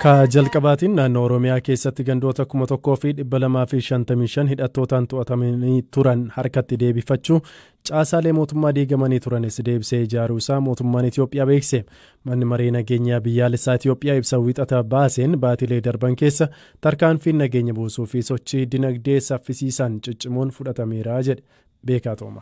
Ka jalqabaatiin naannoo Oromiyaa keessatti gandoota 1255 hidhattootaan to'atamanii turan harkatti deebifachuu caasaalee mootummaa diigamanii turanis deebisee ijaaruu isaa mootummaan Itoophiyaa beekse. Manni maree nageenyaa biyyaalessaa Itoophiyaa ibsa wixata baaseen baatilee darban keessa tarkaanfiin nageenya buusuu fi sochii dinagdee saffisiisaan ciccimuun fudhatameera jedhe. Beekaa Tooma.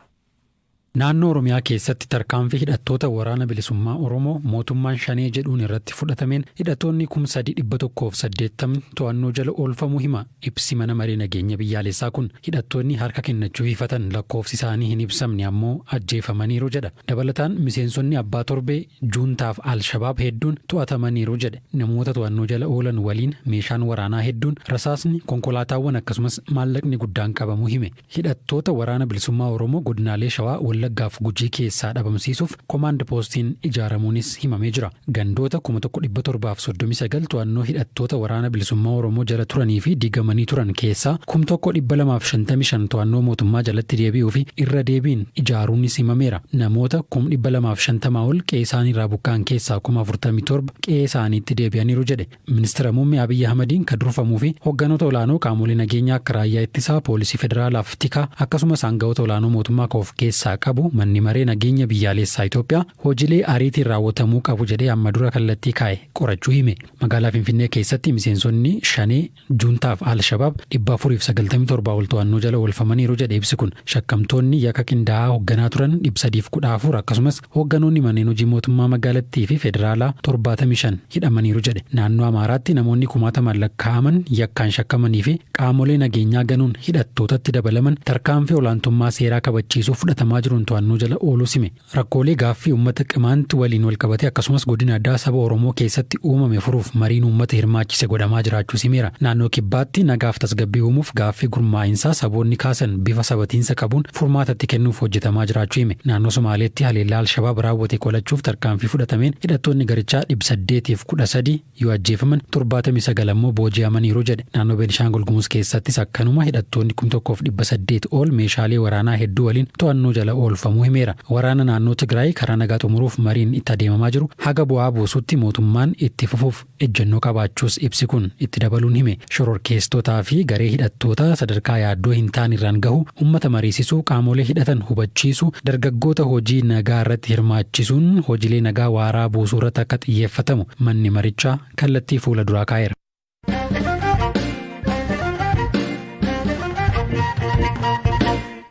Naannoo Oromiyaa keessatti tarkaanfii hidhattoota waraana bilisummaa Oromoo mootummaan Shanee jedhuun irratti fudhatameen hidhattoonni 3180 to'annoo jala oolfamuu hima. Ibsi mana maree nageenya biyyaalessaa kun hidhattoonni harka kennachuu hifatan lakkoofsi isaanii hin ibsamne ammoo ajjeefamaniiru jedha. Dabalataan miseensonni abbaa torbee juuntaaf Al-Shabaab hedduun to'atamaniiru jedhe. Namoota to'annoo jala oolan waliin meeshaan waraanaa hedduun rasaasni konkolaataawwan akkasumas maallaqni guddaan qabamuu hime. Hidhattoota waraana bilisummaa Oromoo godinaalee Shawaa Wallaggaaf Gujii keessaa dhabamsiisuuf komaand poostiin ijaaramuunis himamee jira. Gandoota 1739 to'annoo hidhattoota waraana bilisummaa Oromoo jala turanii fi diigamanii turan keessaa 1255 to'annoo mootummaa jalatti deebi'uu fi irra deebiin ijaaruunis himameera. Namoota 1250 ol qe'ee isaaniirraa buqqaan keessaa 47 qe'ee isaaniitti deebi'aniiru jedhe. Ministeera Muummee Abiyyi Ahmadiin kan durfamuu fi hogganoota olaanoo qaamolee nageenyaa akka raayyaa ittisaa, poolisii federaalaaf tikaa akkasumas aangawoota olaanoo mootummaa of keessaa qabu manni maree nageenya biyyaalessaa Itoophiyaa hojiilee ariitiin raawwatamuu qabu jedhee amma dura kallattii kaa'e qorachuu hime. Magaalaa Finfinnee keessatti miseensonni Shanee, Juuntaaf Al-Shabaab 497 ol to'annoo jala oolfamaniiru jedhe ibsi kun. Shakkamtoonni yakka qindaa'aa hoogganaa turan 314 akkasumas hoogganoonni manneen hojii mootummaa magaalattii fi federaalaa 75 hidhamaniiru jedhe. Naannoo Amaaraatti namoonni 1000 lakkaa'aman yakkaan shakkamanii fi qaamolee nageenyaa ganuun hidhattootatti dabalaman tarkaanfii olaantummaa seeraa kabachiisuuf fudhatamaa jiruun to'annoo jala ooluu hime. Rakkoolee gaaffii uummata qimaanti waliin wal qabate akkasumas godina addaa saba Oromoo keessatti uumame furuuf mariin uummata hirmaachise godhamaa jiraachuu himeera. Naannoo Kibbaatti nagaaf tasgabbii uumuuf gaaffii gurmaa'insaa saboonni kaasan bifa sabatiinsa qabuun furmaatatti kennuuf hojjetamaa jiraachuu hime. Naannoo Somaaleetti haleellaa Al-Shabaab raawwate qolachuuf tarkaanfii fudhatameen hidhattoonni garichaa 813 yoo ajjeefaman 79 immoo booji'amaniiru jedhe. Naannoo Beenishaangul Gumuz keessattis akkanuma hidhattoonni 1800 ol meeshaalee waraanaa hedduu waliin to'annoo jala oolfamuu himeera. Waraana naannoo Tigraay karaa nagaa xumuruuf mariin itti adeemamaa jiru haga bu'aa buusutti mootummaan itti fufuuf ejjennoo qabaachuus ibsi kun itti dabaluun hime. Shororkeessitootaa fi garee hidhattoota sadarkaa yaaddoo hin taane irraan gahu, uummata mariisisuu, qaamolee hidhatan hubachiisuu, dargaggoota hojii nagaa irratti hirmaachisuun hojiilee nagaa waaraa buusuu irratti akka xiyyeeffatamu manni marichaa kallattii fuula duraa kaa'eera.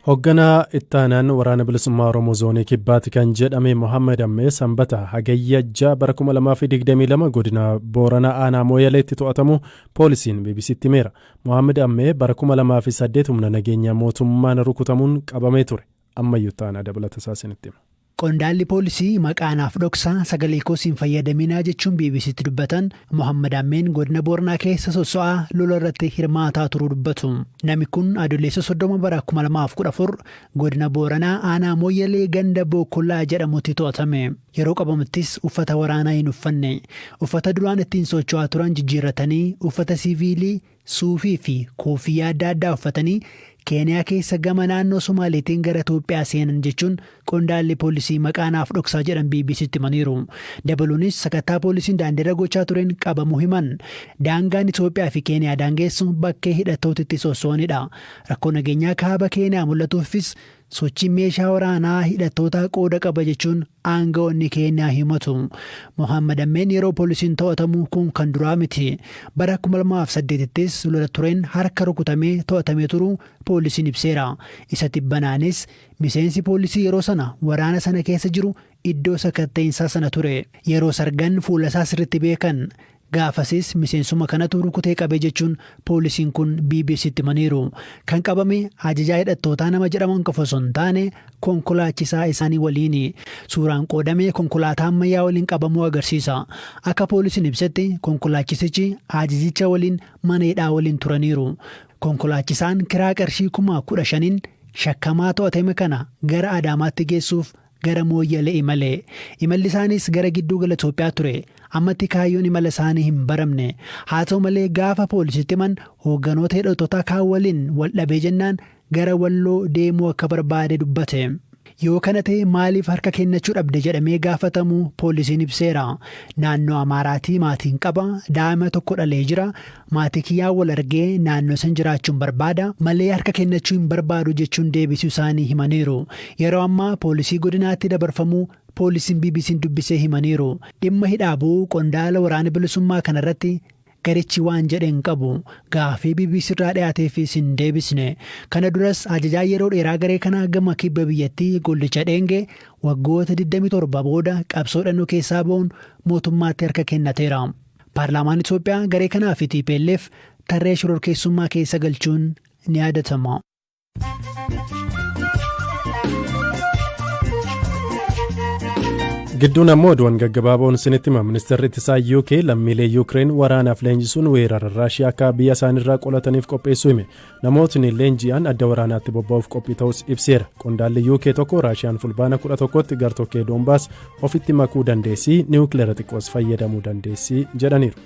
Hoogganaa ittaanaan waraana bilisummaa Oromoo zoonii Kibbaatti kan jedhame Mohaammed Ammee Sanbata hagayya 6 bara 2022 godina Booranaa Aanaa Mooyaleetti to'atamu poolisiin BBC'tti himeera. Mohaammed Ammee bara 2008 humna nageenyaa mootummaan rukutamuun qabamee ture. Ammayyuu ittaanaa dabalata isaanitti hima. Qondaalli poolisii maqaanaaf dhoksaa sagalee koosiin fayyadaminaa jechuun BBC'tti dubbatan Mohaammed Ammeen godina Booranaa keessa soso'aa lola irratti hirmaataa turuu dubbatu. Namni kun adoolessa 30 bara 2014 godina Booranaa Aanaa Mooyyalee ganda Bookollaa jedhamutti to'atame. Yeroo qabamattis uffata waraanaa hin uffanne. Uffata duraan ittiin socho'aa turan jijjiirratanii uffata siviilii, suufii fi koofiyyaa adda addaa uffatanii Keeniyaa keessa gama naannoo Somaaleetiin gara Itoophiyaa seenan jechuun qondaalli poolisii maqaanaaf dhoksaa jedhan BBC'tti himaniiru. Dabaluunis sakattaa poolisiin daandiirra gochaa tureen qabamuu himan. Daangaan Itoophiyaa fi Keeniyaa daangessu bakkee hidhattootitti sossoonidha. Rakkoo nageenyaa kaaba Keeniyaa mul'atuufis sochii meeshaa waraanaa hidhattoota qooda qaba jechuun aangawoonni Keeniyaa himatu. Mohaammed Ammeen yeroo poolisiin to'atamu kun kan duraa miti. Bara 2008ttis lola tureen harka rukutamee to'atamee turu poolisiin ibseera. Isa tibbanaanis miseensi poolisii yeroo sana waraana sana keessa jiru iddoo sakatta'insaa sana ture. Yeroo sargan fuula isaa sirriitti beekan. Gaafasis miseensuma kanatu rukutee qabe jechuun poolisiin kun BBC'tti himaniiru. Kan qabame ajajaa hidhattootaa nama jedhamuun qofa osoo hin taane konkolaachisaa isaanii waliini. Suuraan qoodamee konkolaataa ammayyaa waliin qabamuu agarsiisa. Akka poolisiin ibsetti konkolaachisichi ajajicha waliin mana hidhaa waliin turaniiru. Konkolaachisaan kiraa qarshii 15,000 shakkamaa to'atame kana gara Adaamaatti geessuuf gara Mooyyalee imale. Imalli isaanis gara gidduu gala Itoophiyaa ture. Ammatti kaayyoon imala isaanii hin baramne. Haa ta'u malee gaafa poolisiitti himan hoogganoota hidhattootaa kaan waliin wal dhabee jennaan gara Walloo deemuu akka barbaade dubbate. Yoo kana ta'e maaliif harka kennachuu dhabde jedhamee gaafatamu poolisiin ibseera. Naannoo Amaaraatii maatiin qaba, daa'ima tokko dhalee jira, maatii kiyyaa wal argee naannoo san jiraachuun barbaada malee harka kennachuu hin barbaadu jechuun deebisuu isaanii himaniiru. Yeroo ammaa poolisii godinaatti dabarfamuu poolisiin BBC'n dubbisee himaniiru. Dhimma hidhaabuu qondaala waraana bilisummaa kanarratti garichi waan jedheen qabu gaafii BBC irraa dhiyaateefis hin deebisne. Kana duras ajajaa yeroo dheeraa garee kanaa gama kibba biyyattii Gollicha Dheengee waggoota 27 booda qabsoo dhannoo keessaa ba'uun mootummaatti harka kennateera. Paarlaamaan Itoophiyaa garee kanaa fi TPLF tarree shororkeessummaa keessa galchuun ni yaadatama. Gidduun ammoo oduuwwan gaggabaaboon isinitti hima. Ministeerri ittisaa UK lammiilee Yuukireen waraanaaf leenjisuun weerara Raashiyaa akka biyya isaaniirraa qolataniif qopheessuu hime. Namootni leenji'an adda waraanaatti bobba'uuf qophii ta'us ibseera. Qondaalli UK tokko Raashiyaan fulbaana 11tti gartokkee Doombaas ofitti makuu dandeessii niwukileera xiqqoos fayyadamuu dandeessii jedhaniiru.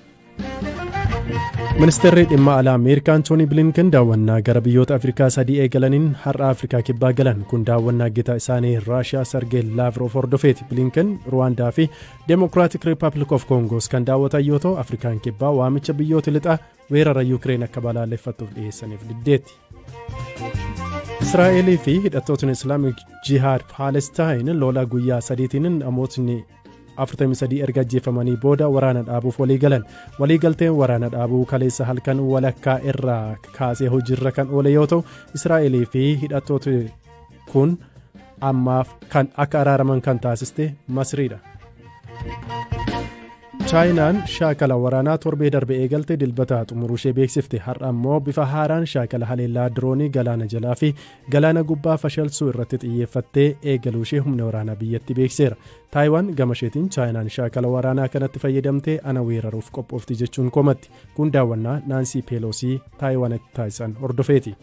Ministeerri dhimma alaa Ameerikaa Antooni Bilinken daawwannaa gara biyyoota Afrikaa 3 eegalaniin har'a Afrikaa kibbaa galan. Kun daawwannaa gita isaanii Raashiyaa Sergey Lavrov hordofeeti. Bilinken Ruwaandaa fi Democratic Republic of Congoos kan daawwatan yoo ta'u, Afrikaan kibbaa waamicha biyyoota lixaa weerara Yuukireen akka balaaleffattuuf dhiyeessaniif diddeetti. Israa'elii fi hidhattootni Islaamic Jihaad Palestine lola guyyaa 3tiin namootni 43 erga ajjeefamanii booda waraana dhaabuuf waliigalteen waraana dhaabuu kaleessa halkan walakkaa irraa kaasee hojiirra kan oole yoo ta'u, Israa'elii fi hidhattootni kun ammaaf kan akka araaraman kan taasiste Masriidha. Chaayinaan shaakala waraanaa torbee darbe eegalte dilbata xumuruu ishee beeksifte. Har'a immoo bifa haaraan shaakala haleellaa diroonii galaana jalaa fi galaana gubbaa fashalsuu irratti xiyyeeffattee eegaluu ishee humna waraanaa biyyatti beekseera. Taayiwaan gama isheetiin Chaayinaan shaakala waraanaa kanatti fayyadamtee ana weeraruuf qophoofti jechuun komatti. Kun daawwannaa Naansii Peelosii Taayiwaanitti taasisan hordofeeti.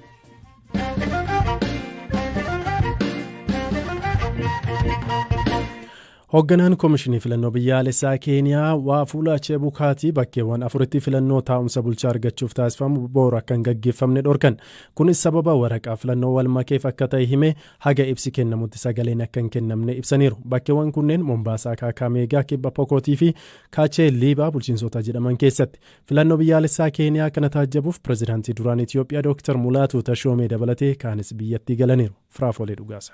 Hoogganaan Koomishinii Filannoo Biyyaalessaa Keeniyaa Waafula Chebukaatii bakkeewwan 4tti filannoo taa'umsa bulchaa argachuuf taasifamu boru akka hin gaggeeffamne dhorkan. Kunis sababa waraqaa filannoo wal makeef akka ta'e hime haga ibsi kennamutti sagaleen akka hin kennamne ibsaniiru. Bakkeewwan kunneen Mombaasaa, Kaakameegaa, Kibba Pokootii fi Kaachee Liibaa bulchiinsota jedhaman keessatti. Filannoo biyyaalessaa Keeniyaa kana taajjabuuf pireezidaantii duraan Itoophiyaa Dr. Mulaatu Tashoomee dabalatee kaanis biyyattii galaniiru. Firaafolee Dhugaasa.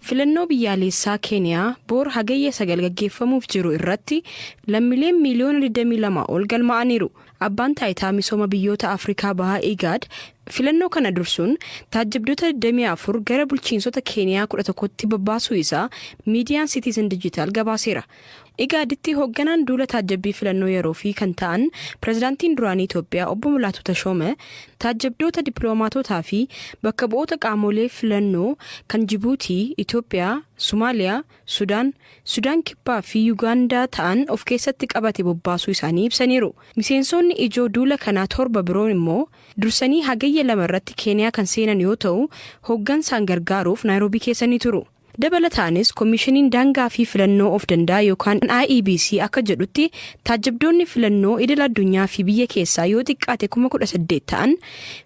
Filannoo biyyaalessaa Keeniyaa boor hagayya 9 gaggeeffamuuf jiru irratti lammiileen miliyoona 22 ol galmaa'aniiru. Abbaan taayitaa misooma biyyoota Afrikaa bahaa IGAD filannoo kana dursuun taajjabdoota 24 gara bulchiinsota Keeniyaa 11tti babbaasuu isaa miidiyaan Citizen Digital gabaaseera. IGADitti hoogganaan duula taajjabbii filannoo yeroo fi kan ta'an pireezidaantiin duraanii Itoophiyaa obbo Mulaatu Tashoomee taajjabdoota dippiloomaatotaa fi bakka bu'oota qaamolee filannoo kan Jibuutii, Itoophiyaa, Somaaliyaa, Sudaan Kibbaa fi Yuugaandaa ta'an of keessatti qabate bobbaasuu isaanii ibsaniiru. Miseensonni ijoo duula kanaa 7 biroon immoo dursanii hagayya 2 irratti Keeniyaa kan seenan yoo ta'u, hooggansaan gargaaruuf Naayiroobii keessanii turu. Dabalataanis koomishiniin daangaa fi filannoo of danda'a yookaan IEBC akka jedhutti taajjabdoonni filannoo idil addunyaa fi biyya keessaa yoo xiqqaate 18,000 ta'an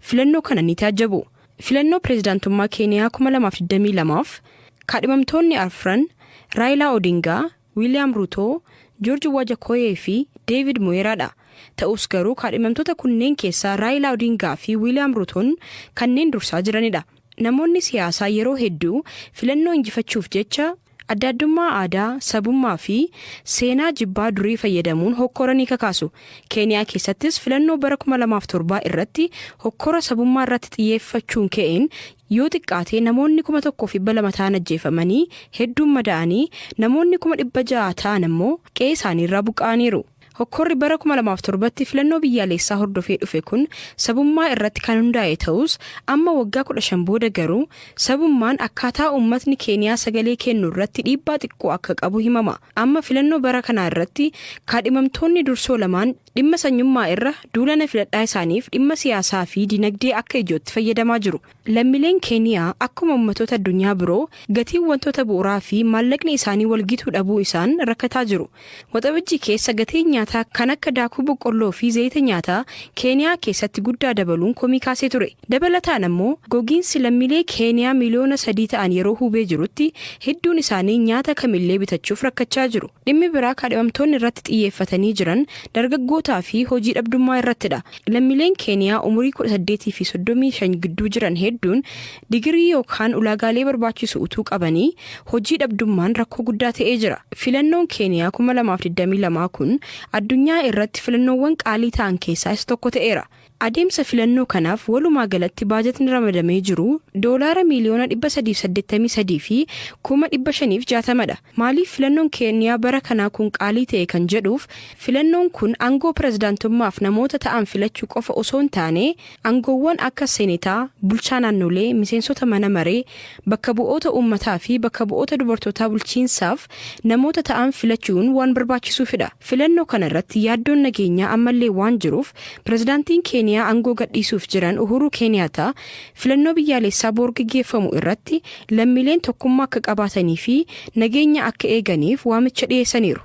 filannoo kana ni taajjabu. Filannoo pireezidaantummaa Keeniyaa 2022f kaadhimamtoonni afran Raayilaa Odingaa, Wiiliyaam Ruutoo, Joorji Wajakoyee fi Deevid Mo'eeraadha. Ta'us garuu kaadhimamtoota kunneen keessaa Raayilaa Odingaa fi Wiiliyaam Ruutoon kanneen dursaa jiranidha. Namoonni siyaasaa yeroo hedduu filannoo injifachuuf jecha adda addummaa aadaa, sabummaa fi seenaa jibbaa durii fayyadamuun hokkora ni kakaasu. Keeniyaa keessattis filannoo bara 2007 irratti hokkora sabummaa irratti xiyyeeffachuun ka'een yoo xiqqaate namoonni 1,200 ta'an ajjeefamanii hedduun madaa'anii namoonni 600 ta'an immoo qe'ee isaaniirraa buqqa'aniiru. Hokkorri bara 2007tti filannoo biyyaalessaa hordofee dhufe kun sabummaa irratti kan hundaa'e ta'us amma waggaa 15 booda garuu sabummaan akkaataa uummatni Keeniyaa sagalee kennu irratti dhiibbaa xiqqoo akka qabu himama. Amma filannoo bara kanaa irratti kaadhimamtoonni dursoo lamaan dhimma sanyummaa irra duulana filadhaa isaaniif dhimma siyaasaa fi dinagdee akka ijootti fayyadamaa jiru. Lammiileen Keeniyaa akkuma uummattoota addunyaa biroo gatiin wantoota bu'uuraa fi maallaqni isaanii walgituu dhabuu isaan rakkataa jiru. Waxabajjii keessa gatiin nyaataa kan akka daakuu boqqolloo fi zayita nyaataa Keeniyaa keessatti guddaa dabaluun komii kaasee ture. Dabalataan ammoo gogiinsi lammiilee Keeniyaa miliyoona 3 ta'an yeroo hubee jirutti hedduun isaanii nyaata kamillee bitachuuf rakkachaa jiru. Dhimmi biraa kaadhimamtoonni irratti xiyyeeffatanii jiran dargaggootaa fi hojii dhabdummaa irrattidha. Lammiileen Keeniyaa umurii 18 fi 35 gidduu jiran hedduun digirii yookaan ulaagaalee barbaachisu utuu qabanii hojii dhabdummaan rakkoo guddaa ta'ee jira. Filannoon Keeniyaa 2022 kun addunyaa irratti filannoowwan qaalii ta'an keessaa isa tokko ta'eera. Adeemsa filannoo kanaaf walumaa galatti baajetni ramadamee jiru doolaara miliyoona 383 fi 560dha. Maaliif filannoon Keeniyaa bara kanaa kun qaalii ta'e kan jedhuuf filannoon kun aangoo pirezidaantummaaf namoota ta'an filachuu qofa osoo hin taane aangoowwan akka seenetaa, bulchaa naannolee, miseensota mana maree, bakka bu'oota uummataa fi bakka bu'oota dubartootaa bulchiinsaaf namoota ta'an filachuun waan barbaachisuufidha. Filannoo kana irratti yaaddoon nageenyaa ammallee waan jiruuf pirezidaantiin Keeniyaa aangoo gadhiisuuf jiran Uhuru Keeniyaata filannoo biyyaalessaa boor gaggeeffamu irratti lammiileen tokkummaa akka qabaatanii fi nageenya akka eeganiif waamicha dhiyeessaniiru.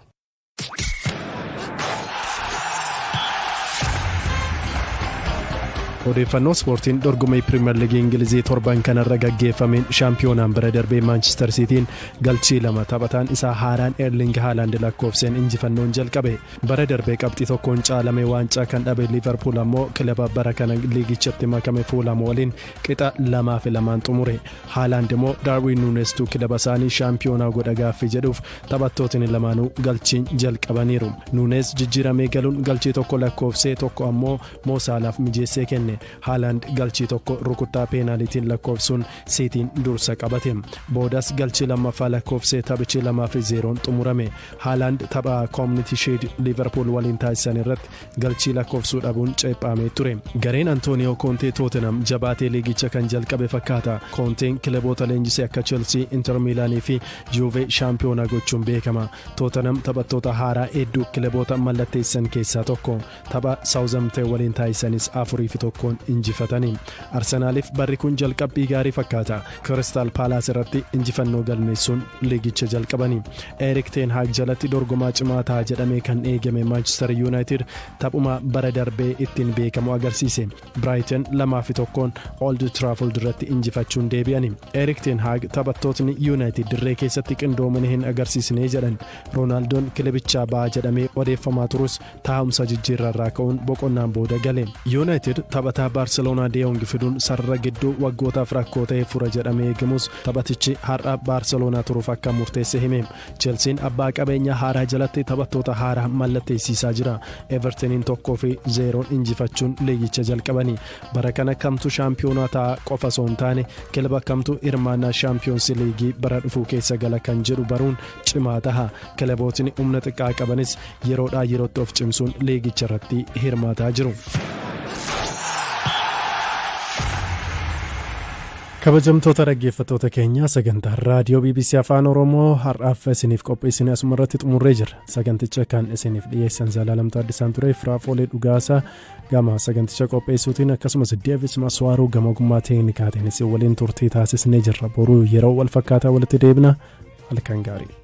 Odeeffannoo ispoortiin dorgommii Piriimeer Liigii Ingilizii torban kanarra gaggeeffameen shaampiyoonaan bira darbee Maanchister Siitiin galchii 2 taphataan isaa haaraan Erling Haaland lakkoofseen injifannoon jalqabe. Bara darbee qabxii tokkoon caalamee waancaa kan dhabe Liverpool ammoo kilaba bara kana liigichatti makame Fulham waliin qixa 2-2 xumure. Haaland immoo Darwin Nuunestuu kilaba isaanii shaampiyoonaa godha gaaffii jedhuuf taphattootni lamaanuu galchiin jalqabaniiru. Nuunes jijjiiramee galuun galchii tokko lakkoofsee tokko ammoo Moo Saalaaf mijeessee kenne. Haaland galchii tokko rukuttaa peenaalitiin lakkoofsuun Siitiin dursa qabate. Boodas galchii lammaffaa lakkoofsee taphichi 2-0 xumurame. Haaland tapha Community Shield Liverpool waliin taasisan irratti galchii lakkoofsuu dhabuun ceephaamee ture. Gareen Antonio Conte Tottenham jabaatee liigicha kan jalqabe fakkaata. Conteen kilaboota leenjisee akka Chelsea, Inter Milaanii fi Juve shaampiyoonaa gochuun beekama. Tottenham taphattoota haaraa hedduu kilaboota mallatteessan keessaa tokko. Tapha Southampton waliin taasisanis 4-1 injifatanii. Arsenaaliif barri kun jalqabbii gaarii fakkaata. Crystal Palace irratti injifannoo galmeessuun liigicha jalqabanii. Erik ten Hag jalatti dorgomaa cimaa ta'a jedhamee kan eegame Manchester United taphuma bara darbee ittiin beekamu agarsiise. Brighton 2-1 Old Trafford irratti injifachuun deebi'ani. Erik ten Hag taphattootni United dirree keessatti qindoomina hin agarsiisne jedhan. Ronaldoon kilabichaa ba'a jedhamee odeeffamaa turus taa'umsa jijjiirraa ka'uun boqonnaan booda gale. United taphataa Barcelona De Jong fiduun sarara gidduu waggootaaf rakkoo ta'e fura jedhamee eegamus taphatichi har'a Barcelona turuuf akka murteesse hime. Chelsean abbaa qabeenyaa haaraa jalatti taphattoota haaraa mallatteessisaa jira. Evertoniin 1-0 injifachuun liigicha jalqabanii. Bara kana kamtu shaampiyoonaa ta'a qofa osoo hin taane kilaba kamtu hirmaannaa shaampiyoonsi liigii bara dhufuu keessa gala kan jedhu baruun cimaa taha. Kilabootni humna xiqqaa qabanis yeroodhaa yerootti of cimsuun liigicha irratti hirmaataa jiru. Kabajamtoota dhaggeeffattoota keenyaa sagantaa raadiyoo BBC Afaan Oromoo har'aaf isiniif qopheessine asuma irratti xumurree jira. Saganticha kan isiniif dhiyeessan Zalaalamtaa Addisaan ture Firaafolee Dhugaasaa gama saganticha qopheessuutiin akkasumas Deevis Maswaaruu gama ogummaa teeknikaatiin isin waliin turtii taasisnee jirra. Boruu yeroo wal fakkaataa walitti deebina. Halkan gaarii.